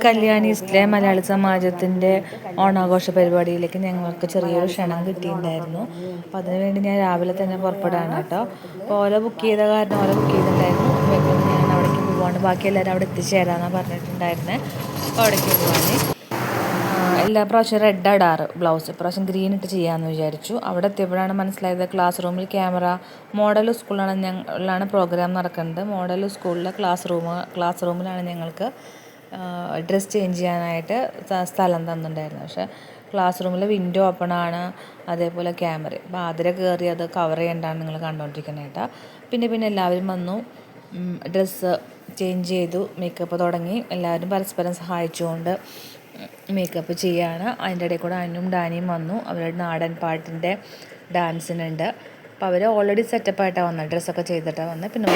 കല്യാണിസ്റ്റിലെ മലയാളി സമാജത്തിൻ്റെ ഓണാഘോഷ പരിപാടിയിലേക്ക് ഞങ്ങൾക്ക് ചെറിയൊരു ക്ഷണം കിട്ടിയിട്ടുണ്ടായിരുന്നു. അപ്പോൾ അതിനുവേണ്ടി ഞാൻ രാവിലെ തന്നെ പുറപ്പെടാണ് കേട്ടോ. അപ്പോൾ ഓല ബുക്ക് ചെയ്ത കാരണം ഓല ബുക്ക് ചെയ്തിട്ടുണ്ടായിരുന്നു. ഞാൻ അവിടേക്ക് പോവാണ്, ബാക്കി എല്ലാവരും അവിടെ എത്തിച്ചേരാമെന്നാണ് പറഞ്ഞിട്ടുണ്ടായിരുന്നത്. അപ്പോൾ അവിടേക്ക് പോകാൻ എല്ലാ പ്രാവശ്യം റെഡ് ഇടാറ് ബ്ലൗസ്, ഇപ്രാവശ്യം ഗ്രീൻ ഇട്ട് ചെയ്യാമെന്ന് വിചാരിച്ചു. അവിടെ എത്തിയപ്പോഴാണ് മനസ്സിലായത് ക്ലാസ് റൂമിൽ ക്യാമറ മോഡൽ സ്കൂളിലാണ് പ്രോഗ്രാം നടക്കുന്നത്. മോഡൽ സ്കൂളിലെ ക്ലാസ് റൂമിലാണ് ഞങ്ങൾക്ക് ഡ്രസ്സ് ചേഞ്ച് ചെയ്യാനായിട്ട് സ്ഥലം തന്നിട്ടുണ്ടായിരുന്നു. പക്ഷേ ക്ലാസ് റൂമിൽ വിൻഡോ ഓപ്പണാണ്, അതേപോലെ ക്യാമറ. അപ്പോൾ ആതിര കയറി അത് കവർ ചെയ്യേണ്ടതാണ് നിങ്ങൾ കണ്ടുകൊണ്ടിരിക്കുന്നത് കേട്ടോ. പിന്നെ എല്ലാവരും വന്നു, ഡ്രസ്സ് ചേഞ്ച് ചെയ്തു, മേക്കപ്പ് തുടങ്ങി. എല്ലാവരും പരസ്പരം സഹായിച്ചുകൊണ്ട് മേക്കപ്പ് ചെയ്യുകയാണ്. അതിൻ്റെ ഇടയിൽ കൂടെ അനുവും ഡാനിയും വന്നു. അവരുടെ നാടൻ പാട്ടിൻ്റെ ഡാൻസിനുണ്ട്. അപ്പോൾ അവർ ഓൾറെഡി സെറ്റപ്പായിട്ടാണ് വന്നത്, ഡ്രസ്സൊക്കെ ചെയ്തിട്ടാണ് വന്നത്. പിന്നെ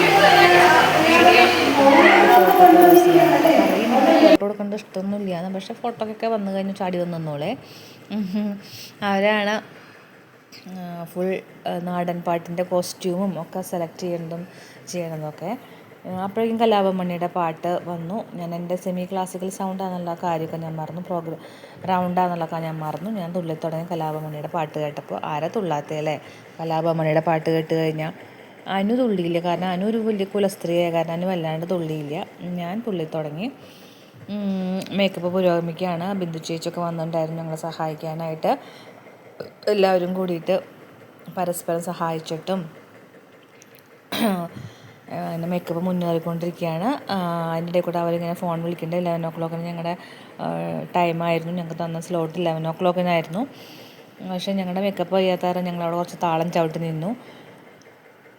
ഫോട്ടോ കൊടുക്കേണ്ട ഇഷ്ടമൊന്നുമില്ല, പക്ഷേ ഫോട്ടോക്കൊക്കെ വന്നു കഴിഞ്ഞ് ചാടി വന്ന് നിന്നോളെ. അവരാണ് ഫുൾ നാടൻ പാട്ടിൻ്റെ കോസ്റ്റ്യൂമും ഒക്കെ സെലക്ട് ചെയ്യണതൊക്കെ. അപ്പോഴേക്കും കലാഭമണിയുടെ പാട്ട് വന്നു. ഞാൻ എൻ്റെ സെമി ക്ലാസിക്കൽ സൗണ്ടാണെന്നുള്ള കാര്യമൊക്കെ ഞാൻ മറന്നു, റൗണ്ടാണെന്നുള്ളതൊക്കെ ഞാൻ മറന്നു. ഞാൻ തുള്ളി തുടങ്ങി കലാഭമണിയുടെ പാട്ട് കേട്ടപ്പോൾ. ആരാ തുള്ളാത്തല്ലേ? കലാഭമണിയുടെ പാട്ട് കേട്ട് കഴിഞ്ഞാൽ അനു തുള്ളിയില്ല, കാരണം അനു ഒരു വലിയ കുലസ്ത്രീയായ കാരണം അനു വല്ലാണ്ട് തുള്ളിയില്ല. ഞാൻ തുള്ളി തുടങ്ങി. മേക്കപ്പ് പുരോഗമിക്കുകയാണ്. ബിന്ദു ചേച്ചിയൊക്കെ വന്നിട്ടുണ്ടായിരുന്നു ഞങ്ങളെ സഹായിക്കാനായിട്ട്. എല്ലാവരും കൂടിയിട്ട് പരസ്പരം സഹായിച്ചിട്ടും പിന്നെ മേക്കപ്പ് മുന്നേറിക്കൊണ്ടിരിക്കുകയാണ്. അതിൻ്റെ ഇടയിൽ കൂടെ അവരിങ്ങനെ ഫോൺ വിളിക്കേണ്ടത്. 11 o'clock ഞങ്ങളുടെ ടൈമായിരുന്നു, ഞങ്ങൾക്ക് തന്ന സ്ലോട്ട് 11 o'clock പക്ഷേ ഞങ്ങളുടെ മേക്കപ്പ് കഴിയാത്തവരെ ഞങ്ങളവിടെ കുറച്ച് താളം ചവിട്ടി നിന്നു.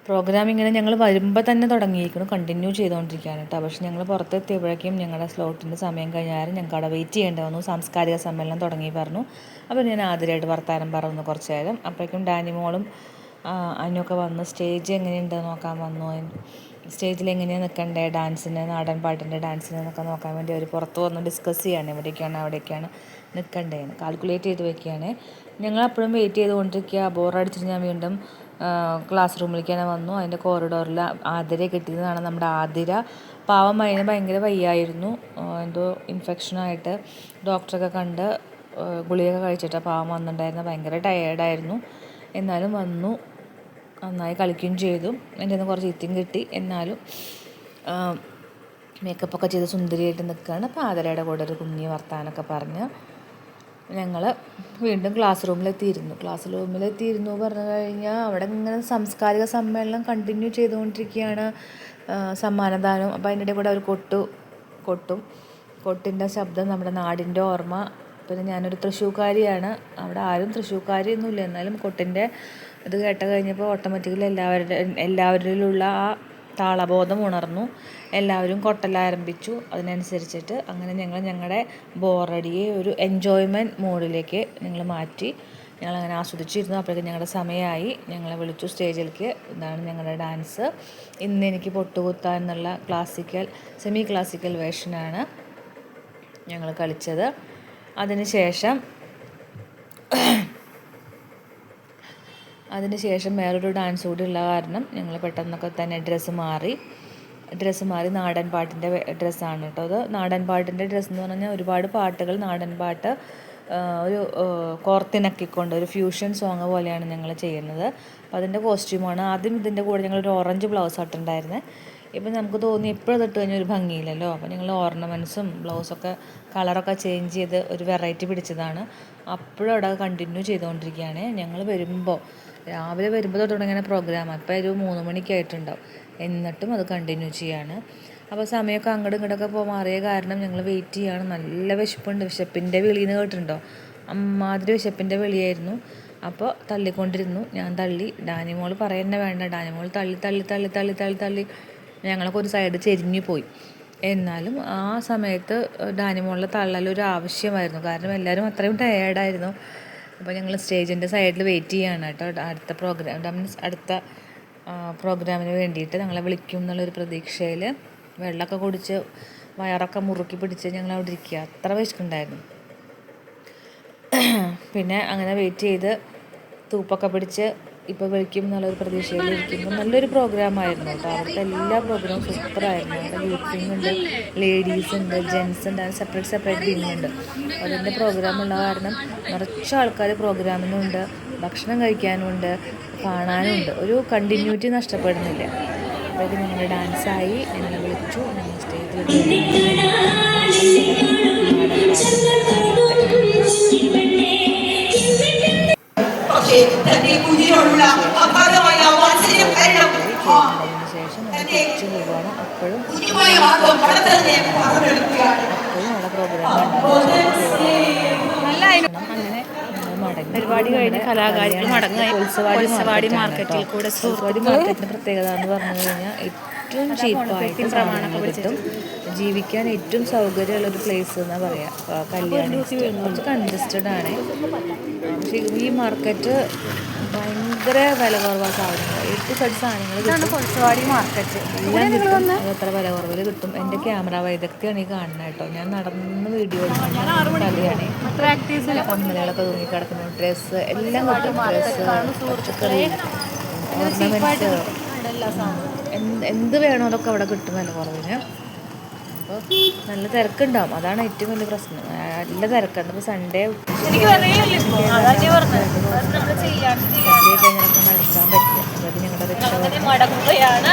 പ്രോഗ്രാം ഇങ്ങനെ ഞങ്ങൾ വരുമ്പോൾ തന്നെ തുടങ്ങിയിരിക്കുന്നു, കണ്ടിന്യൂ ചെയ്തുകൊണ്ടിരിക്കുകയാണ് കേട്ടോ. പക്ഷേ ഞങ്ങൾ പുറത്തെത്തിയപ്പോഴേക്കും ഞങ്ങളുടെ സ്ലോട്ടിൻ്റെ സമയം കഴിഞ്ഞാൽ ഞങ്ങൾക്ക് അവിടെ വെയിറ്റ് ചെയ്യേണ്ടി വന്നു. സാംസ്കാരിക സമ്മേളനം തുടങ്ങി പറഞ്ഞു. അപ്പോൾ ഞാൻ ആദ്യമായിട്ട് വർത്താനം പറഞ്ഞു കുറച്ച് നേരം. അപ്പോഴേക്കും ഡാനിമോളും അതിനൊക്കെ വന്ന് സ്റ്റേജ് എങ്ങനെയുണ്ടെന്ന് നോക്കാൻ വന്നു. സ്റ്റേജിൽ എങ്ങനെയാണ് നിൽക്കണ്ടേ ഡാൻസിന്, നാടൻ പാട്ടിൻ്റെ ഡാൻസിന് എന്നൊക്കെ നോക്കാൻ വേണ്ടി അവർ പുറത്ത് വന്ന് ഡിസ്കസ് ചെയ്യാണ്. എവിടേക്കാണ് അവിടേക്കാണ് നിൽക്കണ്ടേന്ന് കാൽക്കുലേറ്റ് ചെയ്ത് വെക്കുകയാണ്. ഞങ്ങളപ്പോഴും വെയിറ്റ് ചെയ്തുകൊണ്ടിരിക്കുക. ബോറടിച്ചിട്ട് ഞാൻ വീണ്ടും ക്ലാസ് റൂമിലേക്ക് തന്നെ വന്നു. അതിൻ്റെ കോറിഡോറിൽ ആതിര കിട്ടിയതാണ്. നമ്മുടെ ആതിര പാവം, അതിന് ഭയങ്കര വയ്യായിരുന്നു, എന്തോ ഇൻഫെക്ഷനായിട്ട് ഡോക്ടറൊക്കെ കണ്ട് ഗുളികയൊക്കെ കഴിച്ചിട്ട് പാവം വന്നിട്ടുണ്ടായിരുന്നു. ഭയങ്കര ടയേർഡായിരുന്നു, എന്നാലും വന്നു, നന്നായി കളിക്കുകയും ചെയ്തു. എൻ്റെ നിന്ന് കുറച്ച് ചീത്തയും കിട്ടി, എന്നാലും മേക്കപ്പൊക്കെ ചെയ്ത് സുന്ദരിയായിട്ട് നിൽക്കുകയാണ്. അപ്പോൾ ആതിരയുടെ കൂടെ ഒരു കുഞ്ഞി വർത്താനൊക്കെ പറഞ്ഞ് ഞങ്ങൾ വീണ്ടും ക്ലാസ് റൂമിലെത്തിയിരുന്നു പറഞ്ഞു കഴിഞ്ഞാൽ അവിടെ ഇങ്ങനെ സാംസ്കാരിക സമ്മേളനം കണ്ടിന്യൂ ചെയ്തുകൊണ്ടിരിക്കുകയാണ്, സമ്മാനദാനം. അപ്പോൾ അതിൻ്റെ ഇടയിൽ കൂടെ അവർ കൊട്ടിൻ്റെ ശബ്ദം, നമ്മുടെ നാടിൻ്റെ ഓർമ്മ. പിന്നെ ഞാനൊരു തൃശ്ശൂർക്കാരിയാണ്, അവിടെ ആരും തൃശ്ശൂർക്കാരിയൊന്നുമില്ല, എന്നാലും കൊട്ടിൻ്റെ ഇത് കേട്ട് കഴിഞ്ഞപ്പോൾ ഓട്ടോമാറ്റിക്കലി എല്ലാവരിലുള്ള ആ താളബോധം ഉണർന്നു. എല്ലാവരും കൊട്ടലാരംഭിച്ചു. അതിനനുസരിച്ചിട്ട് അങ്ങനെ ഞങ്ങളുടെ ബോറടിയെ ഒരു എൻജോയ്മെൻറ്റ് മോഡിലേക്ക് ഞങ്ങൾ മാറ്റി. ഞങ്ങളങ്ങനെ ആസ്വദിച്ചിരുന്നു. അപ്പോഴേക്കും ഞങ്ങളുടെ സമയമായി. ഞങ്ങളെ വിളിച്ചു സ്റ്റേജിലേക്ക്. ഇതാണ് ഞങ്ങളുടെ ഡാൻസ്. ഇന്ന് എനിക്ക് പൊട്ടുകുത്താൻ എന്നുള്ള സെമി ക്ലാസിക്കൽ വേർഷനാണ് ഞങ്ങൾ കളിച്ചത്. അതിനുശേഷം വേറൊരു ഡാൻസ് കൂടി ഉള്ള കാരണം ഞങ്ങൾ പെട്ടെന്നൊക്കെ തന്നെ ഡ്രസ്സ് മാറി നാടൻ പാട്ടിൻ്റെ ഡ്രസ്സാണ് കേട്ടോ. അത് നാടൻ പാട്ടിൻ്റെ ഡ്രസ്സ് എന്ന് പറഞ്ഞാൽ ഒരുപാട് പാട്ടുകൾ നാടൻ പാട്ട് ഒരു കോർത്തിണക്കിക്കൊണ്ട് ഒരു ഫ്യൂഷൻ സോങ് പോലെയാണ് ഞങ്ങൾ ചെയ്യുന്നത്. അപ്പോൾ അതിൻ്റെ കോസ്റ്റ്യൂമാണ്. ആദ്യം ഇതിൻ്റെ കൂടെ ഞങ്ങളൊരു ഓറഞ്ച് ബ്ലൗസ് ഇട്ടുണ്ടായിരുന്നത്. ഇപ്പം നമുക്ക് തോന്നി എപ്പോഴും ഇട്ട് കഴിഞ്ഞാൽ ഒരു ഭംഗിയില്ലല്ലോ. അപ്പോൾ ഞങ്ങൾ ഓർണമെൻറ്റ്സും ബ്ലൗസൊക്കെ കളറൊക്കെ ചേഞ്ച് ചെയ്ത് ഒരു വെറൈറ്റി പിടിച്ചതാണ്. അപ്പോഴും അവിടെ കണ്ടിന്യൂ ചെയ്തുകൊണ്ടിരിക്കുകയാണ്. ഞങ്ങൾ രാവിലെ വരുമ്പോൾ തുടങ്ങിയ പ്രോഗ്രാം അപ്പോൾ ഒരു 3 മണിക്കായിട്ടുണ്ടാവും, എന്നിട്ടും അത് കണ്ടിന്യൂ ചെയ്യാണ്. അപ്പോൾ സമയമൊക്കെ അങ്ങോട്ടും ഇങ്ങോട്ടൊക്കെ മാറിയ കാരണം ഞങ്ങൾ വെയിറ്റ് ചെയ്യുകയാണ്. നല്ല വിശപ്പുണ്ട്. വിശപ്പിൻ്റെ വിളിയെന്ന് കേട്ടിട്ടുണ്ടോ? അമ്മാതിരി വിശപ്പിൻ്റെ വിളിയായിരുന്നു. അപ്പോൾ തള്ളിക്കൊണ്ടിരുന്നു, ഞാൻ തള്ളി. ഡാനിമോൾ പറയുന്നത് വേണ്ട, ഡാനിമോൾ തള്ളി ഞങ്ങളൊക്കെ ഒരു സൈഡ് ചെരിഞ്ഞു പോയി. എന്നാലും ആ സമയത്ത് ഡാനിമോളിലെ തള്ളലൊരു ആവശ്യമായിരുന്നു, കാരണം എല്ലാവരും അത്രയും ടയേർഡായിരുന്നു. അപ്പോൾ ഞങ്ങൾ സ്റ്റേജിൻ്റെ സൈഡിൽ വെയിറ്റ് ചെയ്യുകയാണ് കേട്ടോ. അടുത്ത പ്രോഗ്രാമിന് വേണ്ടിയിട്ട് ഞങ്ങളെ വിളിക്കും എന്നുള്ളൊരു പ്രതീക്ഷയിൽ വെള്ളമൊക്കെ കുടിച്ച് വയറൊക്കെ മുറുക്കി പിടിച്ച് ഞങ്ങൾ അവിടെ ഇരിക്കുക. അത്ര വിശക്കുണ്ടായിരുന്നു. പിന്നെ അങ്ങനെ വെയിറ്റ് ചെയ്ത് തൂപ്പൊക്കെ പിടിച്ച് ഇപ്പോൾ വിളിക്കും എന്നുള്ളൊരു പ്രതീക്ഷയിലിരിക്കുമ്പോൾ നല്ലൊരു പ്രോഗ്രാമായിരുന്നു കേട്ടോ. അവിടുത്തെ എല്ലാ പ്രോഗ്രാമും സൂപ്പറായിരുന്നു. അവിടെ യൂത്ത് വിങ് ഉണ്ട്, ലേഡീസ് ഉണ്ട്, ജെൻസ് ഉണ്ട്, അത് സെപ്പറേറ്റ് വിങ് ഉണ്ട്. അതിൻ്റെ പ്രോഗ്രാമുള്ള കാരണം നിറച്ച ആൾക്കാർ പ്രോഗ്രാമിനുണ്ട്, ഭക്ഷണം കഴിക്കാനുണ്ട്, കാണാനുണ്ട്. ഒരു കണ്ടിന്യൂറ്റി നഷ്ടപ്പെടുന്നില്ല. അപ്പോഴേക്ക് ഞങ്ങളുടെ ഡാൻസായി, ഞങ്ങളെ വിളിച്ചു, ഞങ്ങൾ സ്റ്റേജിൽ ശേഷം നമ്മൾ തിരിച്ചു പോവുകയാണ്. അപ്പോഴും അവിടെ പ്രോഗ്രാം അങ്ങനെ പരിപാടി കഴിഞ്ഞ് കലാകാരികൾ മടങ്ങുകയും ഉത്സവാടി മാർക്കറ്റിൽ കൂടെ ഉത്സവാടി മാർക്കറ്റിൻ്റെ പ്രത്യേകത എന്ന് പറഞ്ഞു കഴിഞ്ഞാൽ ഏറ്റവും ചീപ്പായിട്ട് സാധനങ്ങൾ കിട്ടും. ജീവിക്കാൻ ഏറ്റവും സൗകര്യമുള്ളൊരു പ്ലേസ് എന്നാണ് പറയുക. കല്യാണി കുറച്ച് കൺജസ്റ്റഡ് ആണ്. പക്ഷേ ഈ മാർക്കറ്റ് ഭയങ്കര വില കുറവാണ്. സാധനങ്ങൾ 8 സെറ്റ് സാധനങ്ങൾ കിട്ടും. ഉത്സവാടി മാർക്കറ്റ് എല്ലാം കിട്ടും. അത് അത്ര വില കുറവിൽ കിട്ടും. എൻ്റെ ക്യാമറ വൈദഗ്ധ്യമാണ് ഈ കാണുന്നത് കേട്ടോ. ഞാൻ നടന്ന് വീഡിയോ കളിയാണ്. കമ്മലുകളൊക്കെ തൂങ്ങിക്കിടക്കുന്നു, ഡ്രസ്സ് എല്ലാം കിട്ടും. ഡ്രസ്സ്, പച്ചക്കറി, ഓർണമെൻറ്റ്സ്, എന്ത് വേണോ അതൊക്കെ അവിടെ കിട്ടും വില കുറവിന്. അപ്പോൾ നല്ല തിരക്കുണ്ടാവും. അതാണ് ഏറ്റവും വലിയ പ്രശ്നം. നല്ല തിരക്കുണ്ട്. ഇപ്പോൾ സൺഡേ കഴിഞ്ഞൊക്കെ നടത്താൻ പറ്റും. അതായത് ഞങ്ങളുടെ റിക്ഷ കൂടെ ഇരിക്കുകയാണ്.